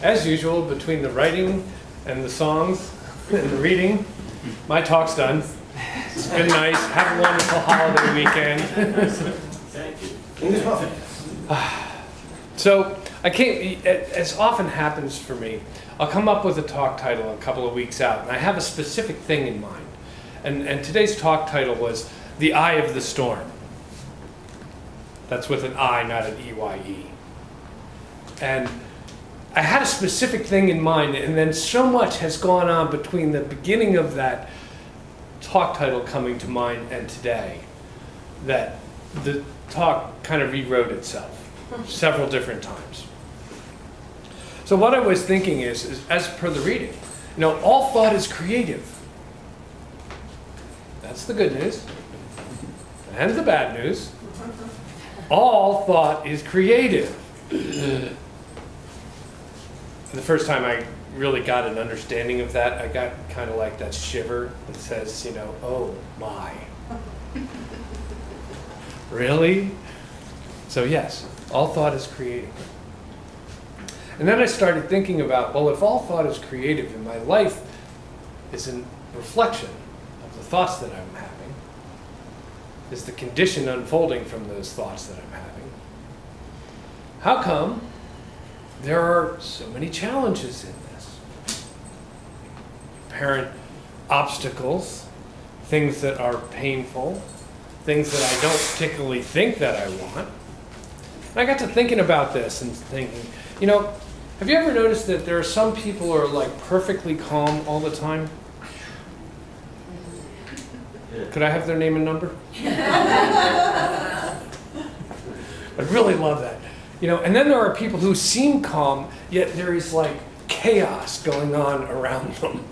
as usual, between the writing and the songs and the reading, my talk's done. It's been nice. Have a wonderful holiday weekend. Thank you. So I came, as often happens for me, I'll come up with a talk title a couple of weeks out, and I have a specific thing in mind. And today's talk title was The Eye of the Storm. That's with an I, not an E-Y-E. And I had a specific thing in mind, and then so much has gone on between the beginning of that talk title coming to mind and today that the talk kind of rewrote itself several different times. So what I was thinking is as per the reading, all thought is creative. That's the good news. And the bad news. All thought is creative. The first time I really got an understanding of that, I got kind of like that shiver that says, oh my. Really? So yes, all thought is creative. And then I started thinking about, well, if all thought is creative and my life is a reflection of the thoughts that I'm having, is the condition unfolding from those thoughts that I'm having, how come there are so many challenges in this? Apparent obstacles, things that are painful, things that I don't particularly think that I want. And I got to thinking about this and thinking, have you ever noticed that there are some people who are like perfectly calm all the time? Could I have their name and number? I'd really love that. And then there are people who seem calm, yet there is like chaos going on around them.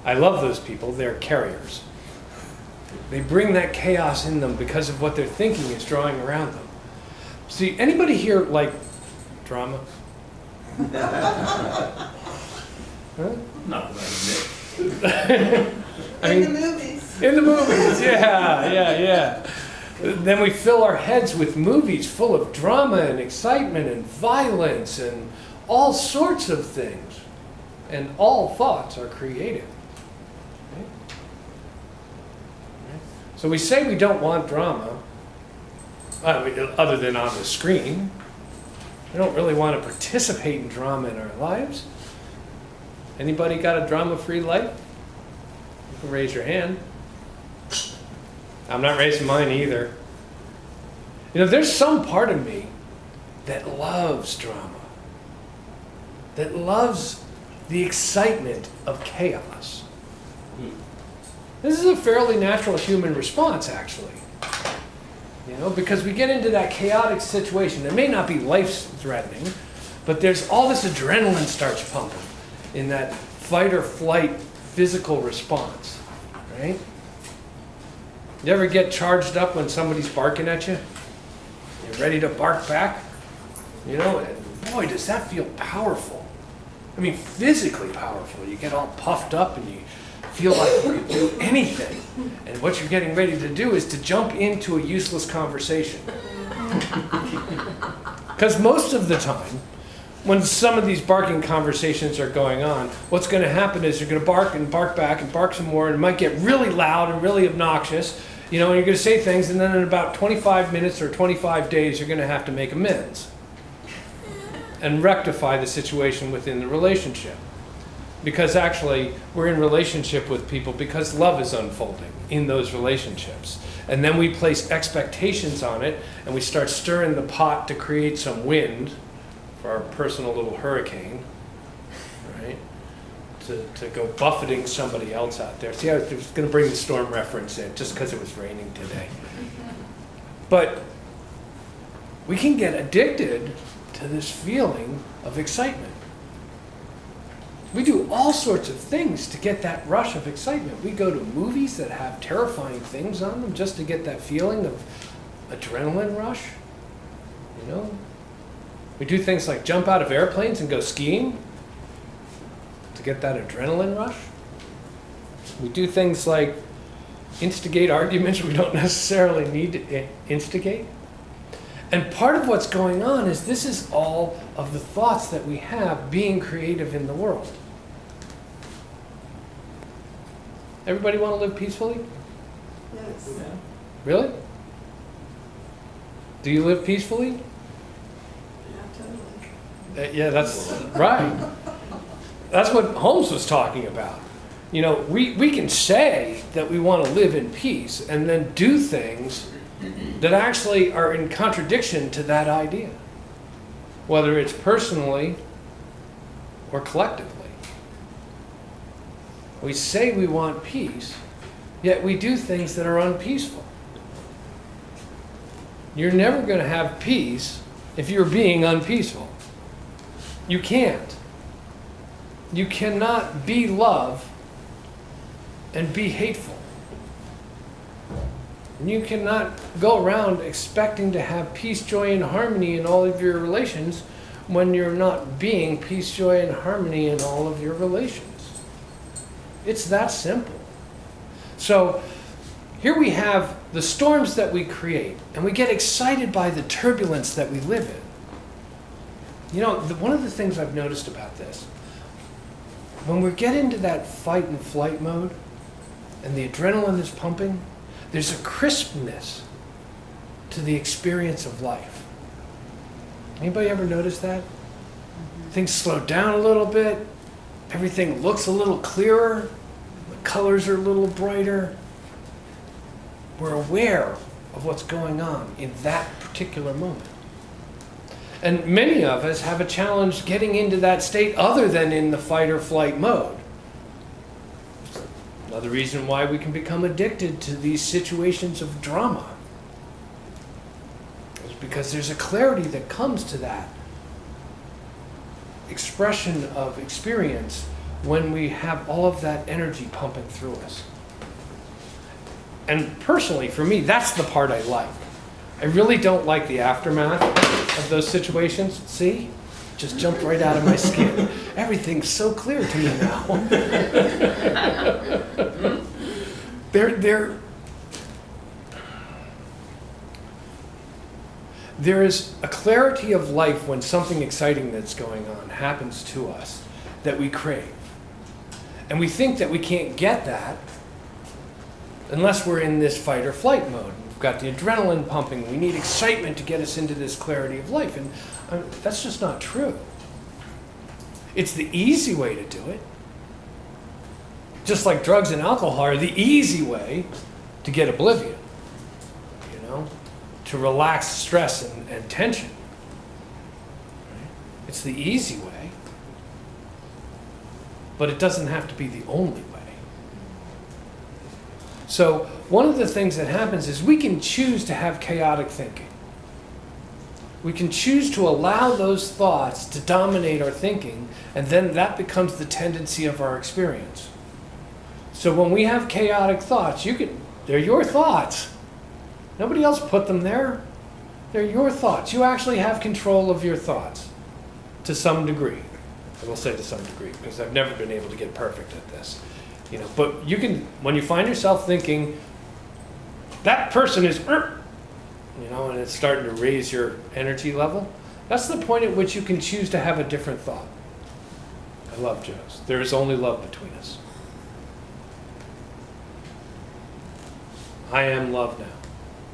I love those people. They're carriers. They bring that chaos in them because of what they're thinking is drawing around them. See, anybody here like drama? Huh? Not that I In the movies. In the movies, yeah. Then we fill our heads with movies full of drama and excitement and violence and all sorts of things. And all thoughts are creative. Right? So we say we don't want drama, other than on the screen. We don't really want to participate in drama in our lives. Anybody got a drama-free life? You can raise your hand. I'm not raising mine either. There's some part of me that loves drama, that loves the excitement of chaos. This is a fairly natural human response, actually. Because we get into that chaotic situation. It may not be life-threatening, but there's all this adrenaline starts pumping in that fight or flight physical response, right? You ever get charged up when somebody's barking at you? You're ready to bark back? And boy, does that feel powerful. I mean, physically powerful. You get all puffed up and you feel like you can do anything. And what you're getting ready to do is to jump into a useless conversation. Because most of the time, when some of these barking conversations are going on, what's going to happen is you're going to bark and bark back and bark some more, and it might get really loud and really obnoxious, and you're going to say things, and then in about 25 minutes or 25 days, you're going to have to make amends and rectify the situation within the relationship. Because actually, we're in relationship with people because love is unfolding in those relationships. And then we place expectations on it, and we start stirring the pot to create some wind for our personal little hurricane, right? To go buffeting somebody else out there. See, I was going to bring the storm reference in just because it was raining today. But we can get addicted to this feeling of excitement. We do all sorts of things to get that rush of excitement. We go to movies that have terrifying things on them just to get that feeling of adrenaline rush. We do things like jump out of airplanes and go skiing to get that adrenaline rush. We do things like instigate arguments we don't necessarily need to instigate. And part of what's going on is this is all of the thoughts that we have being creative in the world. Everybody want to live peacefully? Yes. Really? Do you live peacefully? Yeah, totally. Yeah, that's right. That's what Holmes was talking about. You know, we can say that we want to live in peace and then do things that actually are in contradiction to that idea, whether it's personally or collectively. We say we want peace, yet we do things that are unpeaceful. You're never going to have peace if you're being unpeaceful. You can't. You cannot be love and be hateful. You cannot go around expecting to have peace, joy, and harmony in all of your relations when you're not being peace, joy, and harmony in all of your relations. It's that simple. So here we have the storms that we create, and we get excited by the turbulence that we live in. You know, one of the things I've noticed about this, when we get into that fight and flight mode, and the adrenaline is pumping, there's a crispness to the experience of life. Anybody ever notice that? Things slow down a little bit. Everything looks a little clearer. The colors are a little brighter. We're aware of what's going on in that particular moment. And many of us have a challenge getting into that state other than in the fight or flight mode. Another reason why we can become addicted to these situations of drama is because there's a clarity that comes to that expression of experience when we have all of that energy pumping through us. And personally, for me, that's the part I like. I really don't like the aftermath of those situations. See? Just jumped right out of my skin. Everything's so clear to me now. There is a clarity of life when something exciting that's going on happens to us that we crave. And we think that we can't get that unless we're in this fight or flight mode. We've got the adrenaline pumping. We need excitement to get us into this clarity of life. And that's just not true. It's the easy way to do it. Just like drugs and alcohol are the easy way to get oblivion, you know, to relax stress and tension. Right? It's the easy way, but it doesn't have to be the only way. So one of the things that happens is we can choose to have chaotic thinking. We can choose to allow those thoughts to dominate our thinking, and then that becomes the tendency of our experience. So when we have chaotic thoughts, they're your thoughts. Nobody else put them there. They're your thoughts. You actually have control of your thoughts to some degree. I will say to some degree, because I've never been able to get perfect at this. You know, but you can, when you find yourself thinking, that person is, you know, and it's starting to raise your energy level, that's the point at which you can choose to have a different thought. I love Joe's. There is only love between us. I am love now.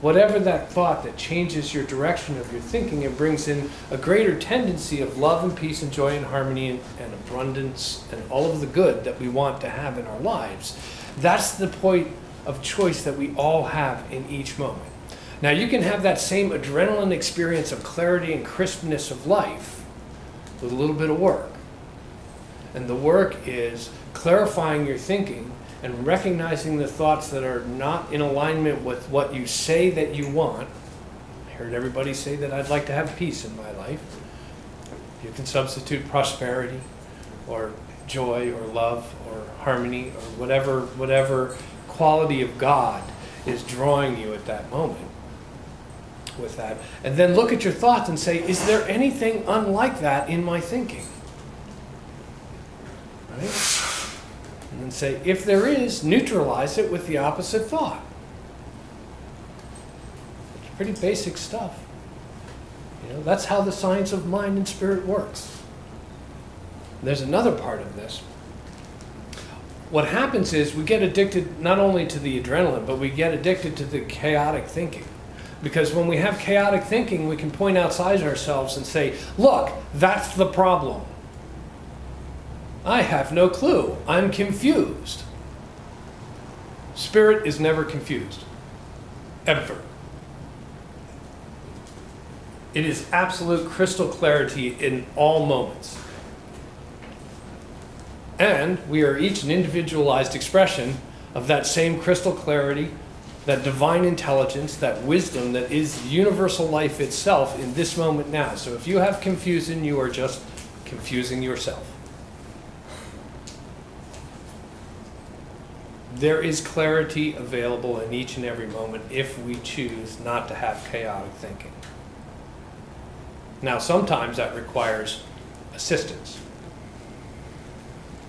Whatever that thought that changes your direction of your thinking and brings in a greater tendency of love and peace and joy and harmony and abundance and all of the good that we want to have in our lives, that's the point of choice that we all have in each moment. Now you can have that same adrenaline experience of clarity and crispness of life with a little bit of work. And the work is clarifying your thinking and recognizing the thoughts that are not in alignment with what you say that you want. I heard everybody say that I'd like to have peace in my life. You can substitute prosperity or joy or love or harmony or whatever quality of God is drawing you at that moment with that. And then look at your thoughts and say, is there anything unlike that in my thinking? Right? And then say, if there is, neutralize it with the opposite thought. It's pretty basic stuff. That's how the science of mind and spirit works. There's another part of this. What happens is we get addicted not only to the adrenaline, but we get addicted to the chaotic thinking. Because when we have chaotic thinking, we can point outside ourselves and say, look, that's the problem. I have no clue. I'm confused. Spirit is never confused. Ever. It is absolute crystal clarity in all moments. And we are each an individualized expression of that same crystal clarity, that divine intelligence, that wisdom that is universal life itself in this moment now. So if you have confusion, you are just confusing yourself. There is clarity available in each and every moment if we choose not to have chaotic thinking. Now, sometimes that requires assistance,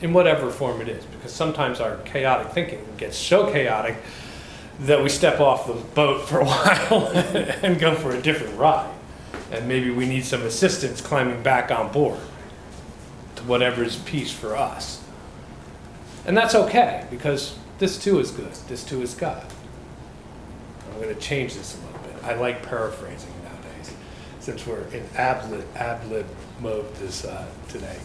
in whatever form it is, because sometimes our chaotic thinking gets so chaotic that we step off the boat for a while and go for a different ride. And maybe we need some assistance climbing back on board to whatever is peace for us. And that's okay, because this too is good. This too is God. I'm going to change this a little bit. I like paraphrasing nowadays, since we're in ad-lib mode today.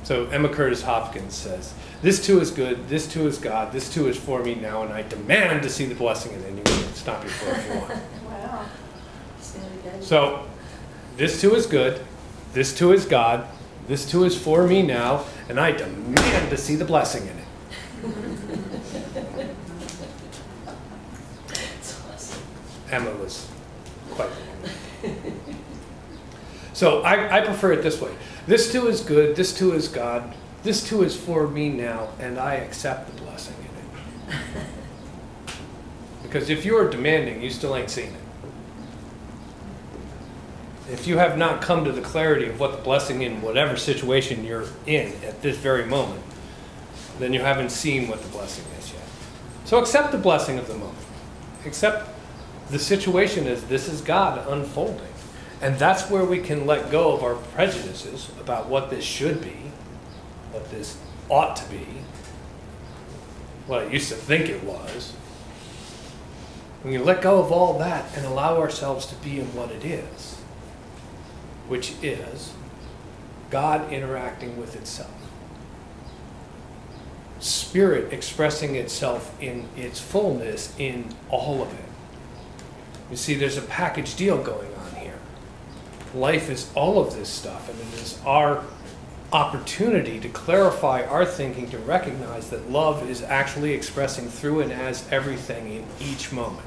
So Emma Curtis Hopkins says, this too is good, this too is God, this too is for me now, and I demand to see the blessing in it. And you can stop before if you want. Wow. So, this too is good, this too is God, this too is for me now, and I demand to see the blessing in it. Emma was quite the woman. So I prefer it this way. This too is good, this too is God, this too is for me now, and I accept the blessing in it. Because if you are demanding, you still ain't seen it. If you have not come to the clarity of what the blessing in whatever situation you're in at this very moment, then you haven't seen what the blessing is yet. So accept the blessing of the moment. Accept the situation as this is God unfolding. And that's where we can let go of our prejudices about what this should be, what this ought to be, what I used to think it was. We can let go of all that and allow ourselves to be in what it is, which is God interacting with itself. Spirit expressing itself in its fullness in all of it. You see, there's a package deal going on here. Life is all of this stuff, and it is our opportunity to clarify our thinking, to recognize that love is actually expressing through and as everything in each moment.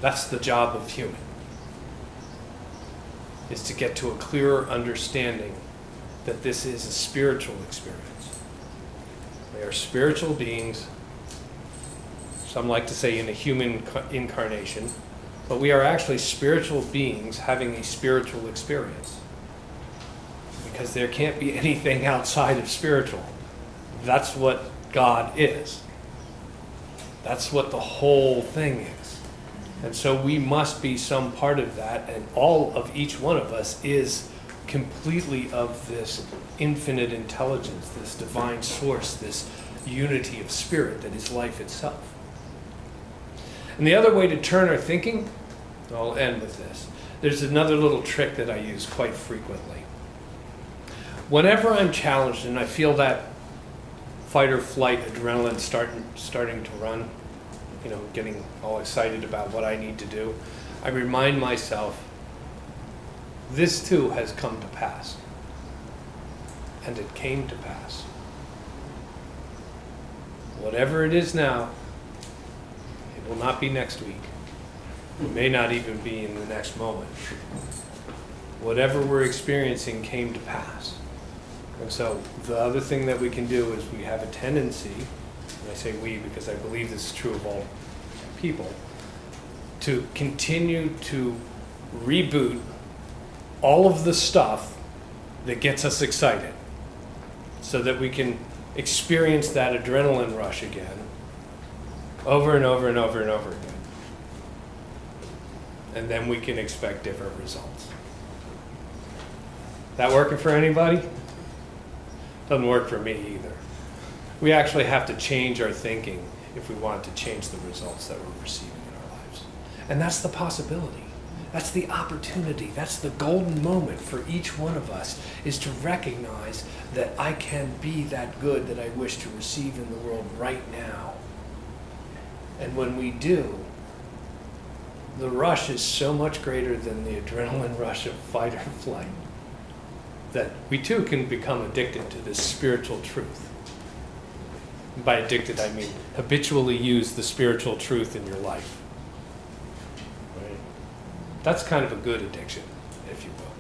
That's the job of human, is to get to a clearer understanding that this is a spiritual experience. They are spiritual beings, some like to say in a human incarnation, but we are actually spiritual beings having a spiritual experience. Because there can't be anything outside of spiritual. That's what God is. That's what the whole thing is. And so we must be some part of that, and all of each one of us is completely of this infinite intelligence, this divine source, this unity of spirit that is life itself. And the other way to turn our thinking, I'll end with this. There's another little trick that I use quite frequently. Whenever I'm challenged and I feel that fight or flight adrenaline starting to run, getting all excited about what I need to do, I remind myself, this too has come to pass. And it came to pass. Whatever it is now, it will not be next week. It may not even be in the next moment. Whatever we're experiencing came to pass. And so the other thing that we can do is we have a tendency, and I say we because I believe this is true of all people, to continue to reboot all of the stuff that gets us excited so that we can experience that adrenaline rush again over and over and over and over again. And then we can expect different results. That working for anybody? Doesn't work for me either. We actually have to change our thinking if we want to change the results that we're receiving in our lives. And that's the possibility. That's the opportunity. That's the golden moment for each one of us, is to recognize that I can be that good that I wish to receive in the world right now. And when we do, the rush is so much greater than the adrenaline rush of fight or flight that we too can become addicted to this spiritual truth. And by addicted, I mean habitually use the spiritual truth in your life. Right? That's kind of a good addiction, if you will.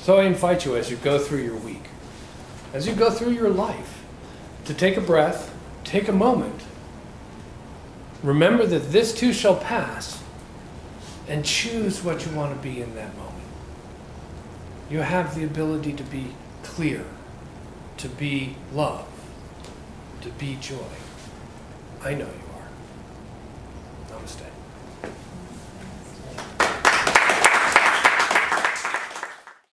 So I invite you, as you go through your week, as you go through your life, to take a breath, take a moment. Remember that this too shall pass, and choose what you want to be in that moment. You have the ability to be clear, to be love, to be joy. I know you are. Namaste.